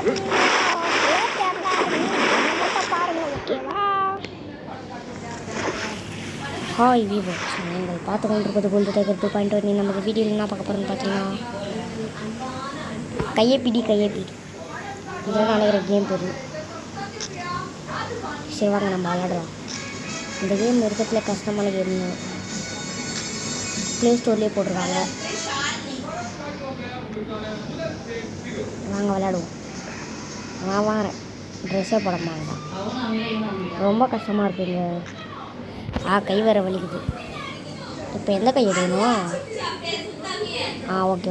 Hi viewers, நீங்கள் பார்த்து கொண்டிருப்பது கோல்டு டைகர் 2.1. நமக்கு வீடியோவில் என்ன பார்க்க போகிறோம்னு பார்த்தீங்கன்னா கையப்பிடி இதெல்லாம் நினைக்கிற கேம் பேர். சரி வாங்க நம்ம விளையாடலாம். இந்த கேம் இருக்கிறதுல கஷ்டமான கேம், ப்ளே ஸ்டோர்லேயே போட்டிருக்காங்க. வாங்க விளையாடுவோம். நான் வாங்குறேன், ட்ரெஸ்ஸே போட மாட்டேன். ரொம்ப கஷ்டமாக இருக்குங்க. கை வேற வலிக்குது. இப்போ எந்த கை எடுக்கணும்? ஓகே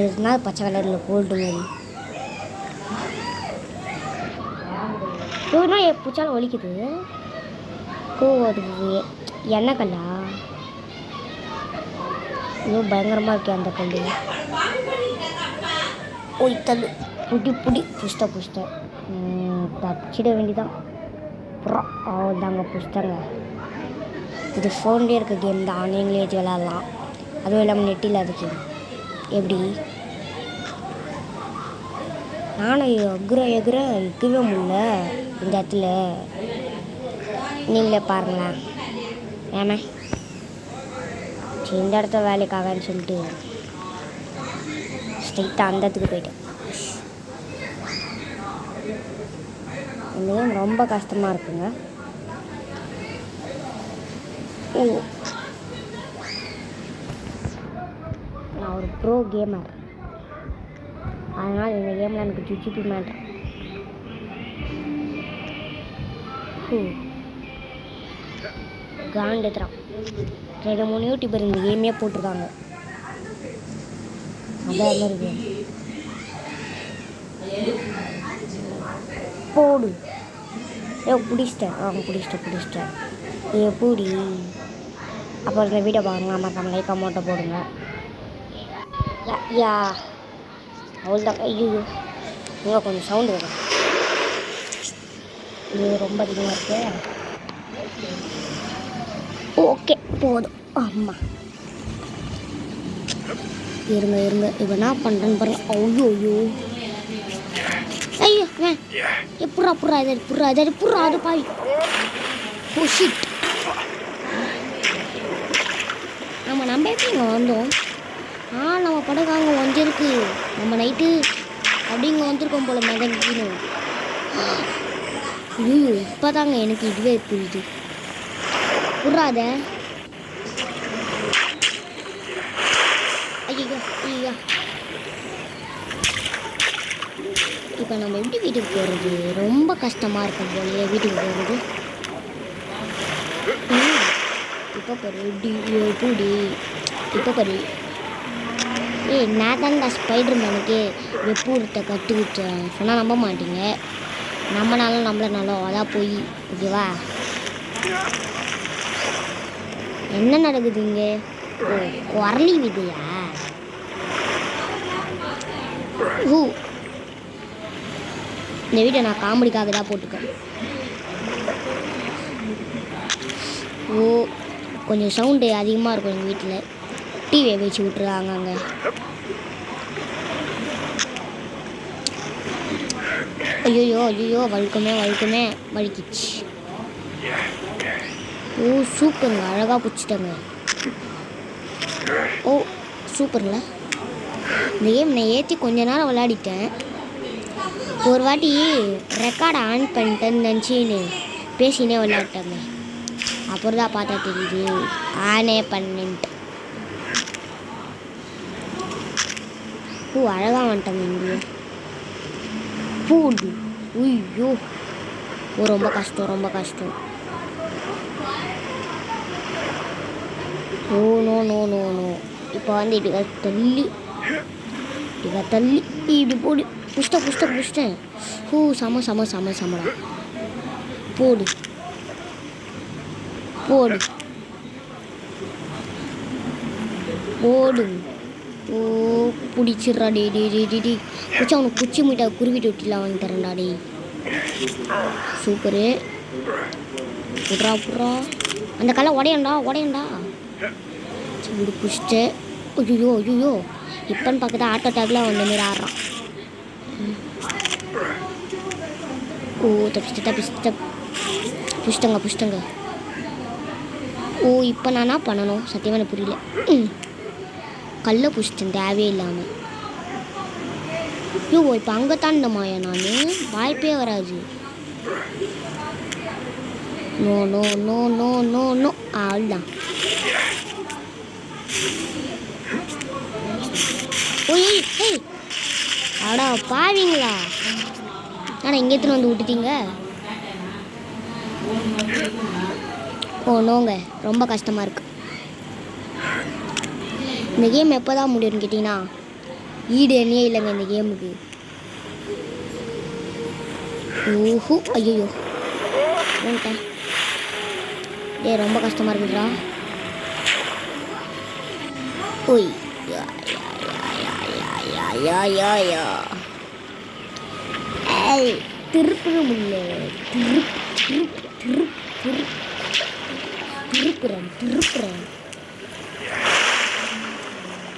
இதுனா பச்சை கலரில் கோல்டு மாதிரி. இதுனா பிடிச்சாலும் வலிக்குது. அது எண்ணெய் கல்லா? இதுவும் பயங்கரமாக இருக்கே அந்த கல். தள்ளு புடி புஷ்ட தச்சிட வேண்டிதான். தாங்க புஷ்டங்க. இது ஃபோன்லேயே இருக்க கேம் தான், நீங்களே வச்சு விளையாடலாம். அதுவும் இல்லாமல் நெட்டில் அது கேம். எப்படி நானும் எகுற இருக்கவே முடியல இந்த இடத்துல. நீங்களே பாருங்களேன். ஏன்னா இந்த இடத்த வேலைக்காகன்னு சொல்லிட்டு ஸ்ட்ரைட்டாக அந்த இடத்துக்கு போயிட்டேன். இந்த கேம் ரொம்ப கஷ்டமாக இருக்குங்க. நான் ஒரு ப்ரோ கேமர், அதனால் இந்த கேமில் எனக்கு ஜிஜிபி மேட்டர். காண்டத்தான் 2-3 யூடியூபர் இந்த கேமே போட்டிருக்காங்க. அதான் மாதிரி கேம். போடு பிடிச்சிட்டேன். பூடி. அப்புறம் இந்த வீடியோ பாருங்க, மறக்காம லைக் அமௌண்ட்டை போடுங்க. அவ்வளோதான். ஐயோ இங்கே கொஞ்சம் சவுண்டு வரும். இது ரொம்ப அதிகமாக இருக்கு. ஓகே போதும். ஆமாம் இருங்க இப்போ என்ன பண்ணுறேன்னு பாருங்க. ஐயோ புறா அது பாய். ஆமாம், நம்ம எப்படி இங்கே வந்தோம்? நம்ம படகு அங்கே வந்துருக்கு. நம்ம நைட்டு அப்படி இங்கே வந்திருக்கோம் போல மெதங்கின்னு. இப்போ தாங்க எனக்கு இதுவே புரியுது. புறாத ஐயோ இப்போ நம்ம எப்படி வீட்டுக்கு போகிறது? ரொம்ப கஷ்டமாக இருக்கும் போல வீட்டுக்கு போகிறது. இப்போ பாரு நான் தான்டா ஸ்பைடர் மேனுக்கு வெப்பூரத்தை கட்டு வச்சேன் சொன்னால் நம்ப மாட்டீங்க. நம்மளாலும் அதான் போய் ஓகேவா? என்ன நடக்குது இங்கே? குரலி விதையா? இந்த வீட்டை நான் காமெடிக்காக தான் போட்டுக்கேன். கொஞ்சம் சவுண்டு அதிகமாக இருக்கும் எங்கள் வீட்டில். டிவியை வச்சு விட்டுருக்காங்க அங்கே. ஐயோ வழுக்குமே வழுக்கிச்சு. சூப்பருங்க, அழகாக பிடிச்சிட்டேங்க. சூப்பருங்களா இந்த கேம். நான் ஏற்றி கொஞ்ச நேரம் விளையாடிட்டேன். ஒரு வாட்டி ரெக்கார்டை ஆன் பண்ணிட்டேன்னு நினச்சின்னு பேசினே விளையாட்டேங்க. அப்புறம் தான் பார்த்தா தெரியுது ஆனே பண்ணிட்டு. அழகாக வந்துட்டேங்க இங்கே. பூண்டு ஐயோ ரொம்ப கஷ்டம். நோ. இப்போ வந்து இப்படி தள்ளி இப்படி போடு. புஷ்டேன். சமடா. போடு பிடிச்சிட்றா. டே குச்சி அவனுக்கு குச்சி மீட்டா குருவிட்டு விட்டுலாம் வாங்கி தரேன்டா. டே சூப்பரு. புட்றா அந்த கல்லை உடையண்டா. சரி பிடிச்சிட்டு. ஐயோ இப்போன்னு பார்க்குறதா ஆட்டோ டேக்கில் வந்த மாரி ஆடுறான். ஓ புஷ்டங்க. ஓ இப்போ நான் என்ன பண்ணணும் சத்தியமாக எனக்கு புரியல. கல்லை புஷ்டேன் தேவையே இல்லாமல். ஐயோ இப்போ அங்கே தாண்டமாயா நான் வாய்ப்பே வராது. No no no no no no அவ்வளோதான். ஓய் ஏய் அடா பாவீங்களா, ஆனால் இங்கே எடுத்துன்னு வந்து விட்டுட்டீங்க. ஓ நோங்க, ரொம்ப கஷ்டமாக இருக்குது. இந்த கேம் எப்போ தான் முடியும்னு கேட்டிங்கன்னா ஈடு எண்ணே இல்லைங்க இந்த கேமுக்கு. ஓஹோ ஐயோ ஓன்ட்டேன். ரொம்ப கஷ்டமாக இருக்குதுடா. ஓய் திருப்புற முடியல. திருப்புறேன்.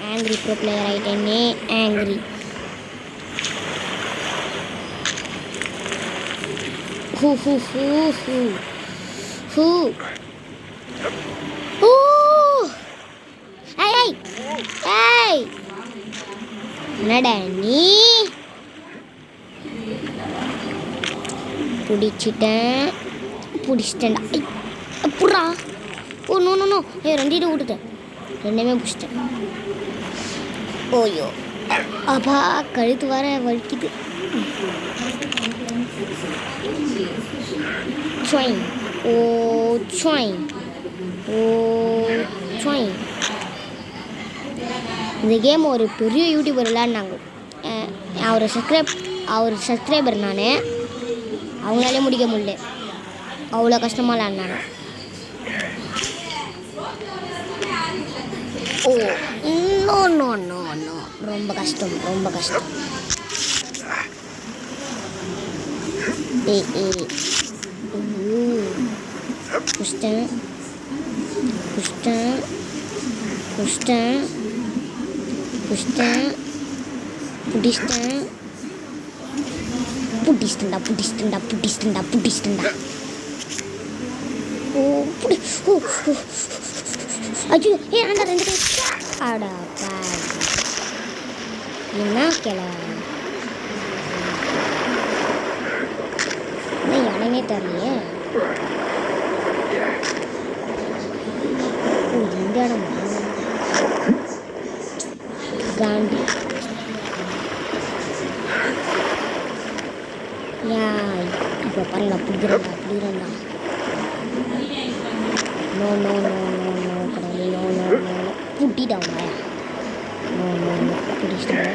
ஆங்கிரி ப்ரோ பிளேயர் ஆகிட்டேன்னே ஆங்கிரி. ஹூ ஹூ ஹூ ஹூ ஹூ ஓ ஏய் ஏய் என்னடா நீ பிடிச்சிட்டேன்டா. புறா ஓ நோ நோ நோ ரெண்டு விட்டுட்டேன். ரெண்டுமே பிடிச்சிட்டேன். ஓயோ அப்பா கழுத்து வர வலிக்குது. ஓ இந்த கேம் ஒரு பெரிய யூடியூபர் விளையாடினாங்க. அவர் சப்ஸ்கிரைபர் நான். அவங்களாலே முடிக்க முடியல, அவ்வளோ கஷ்டமாக விளையாடினாங்க. Oh no no no no ரொம்ப கஷ்டம். புஷ்டேன் புடிச்சிட்டேன்டா. ஓ புடி ஓ ஐயோ அந்த ரெண்டு பேர் ஆடா என்ன கிளா யானையே தரலையே. ஓ இந்த இடம் காண்டி இப்போ பாரு நான் பிடிக்கிறேன்டா. No no no no no கடவுளே நோ நோ நோ புட்டிட்டாங்க. நோ நோ நோ பிடிச்சிட்டாங்க.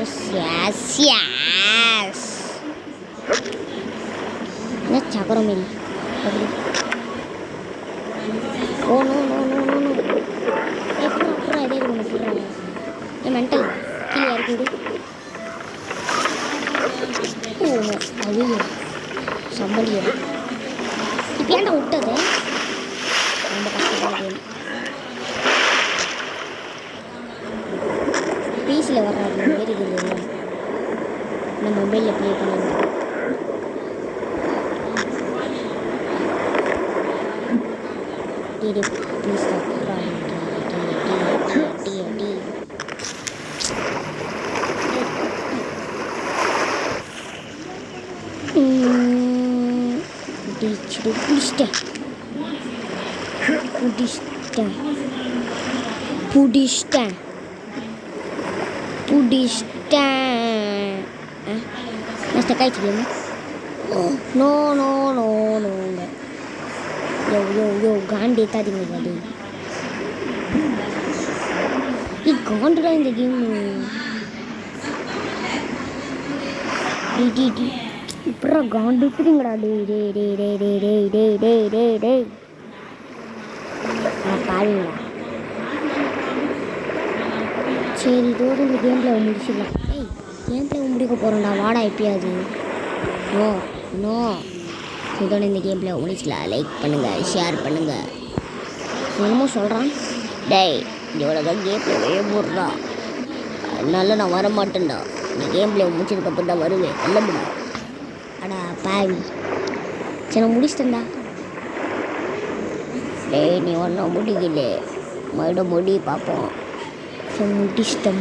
எஸ் என்ன சக்கரம் மாரி. Oh no no no no no புறா இதே ஒன்று புடுறாங்க. மென்டல் கீழே இறக்கி விடு. ஓ ஐயோ சம்பளியா இப்போ ஏன்டா விட்டது. ரொம்ப கஷ்டமான கேம். பிசியில் வர்றாரு பேர் இருக்குது. நம்ம மொபைலில் ப்ளே பண்ணிடுவோம். ப்ளீஸ் புடிச்சிட்டேன். நான் ஸ்டக் ஆகிடுச்சு. நோ நோ நோ நோங்க. யோ காண்டி ஏத்தாதீங்க காண்டி. காண்டுடா இந்த கேமு. இப்படா காண்டு இருக்குதுங்கடா. டேய் பாருங்களா. சரி இதோடு இந்த கேமில் முடிச்சிடலாம். கேமில் முடிக்க போகிறோம்டா வாடா எப்பயாவது. நோ இதோட இந்த கேமில் முடிச்சிடலாம். லைக் பண்ணுங்கள், ஷேர் பண்ணுங்கள். என்னமோ சொல்கிறான். இவ்வளோதான் கேம் ப்ளே போடுறா, அதனால நான் வர மாட்டேன்டா. நீ கேம் ப்ளே முடிச்சதுக்கப்புறம் தான் வருவேன். நல்லபடி. அடா பாவி, சரி நான் முடிச்சிட்டேன்டா. டேய் நீ ஒன்றும் முடிக்கல, மறுபடியும் முடி பார்ப்போம். சரி முடிச்சிட்டேன்.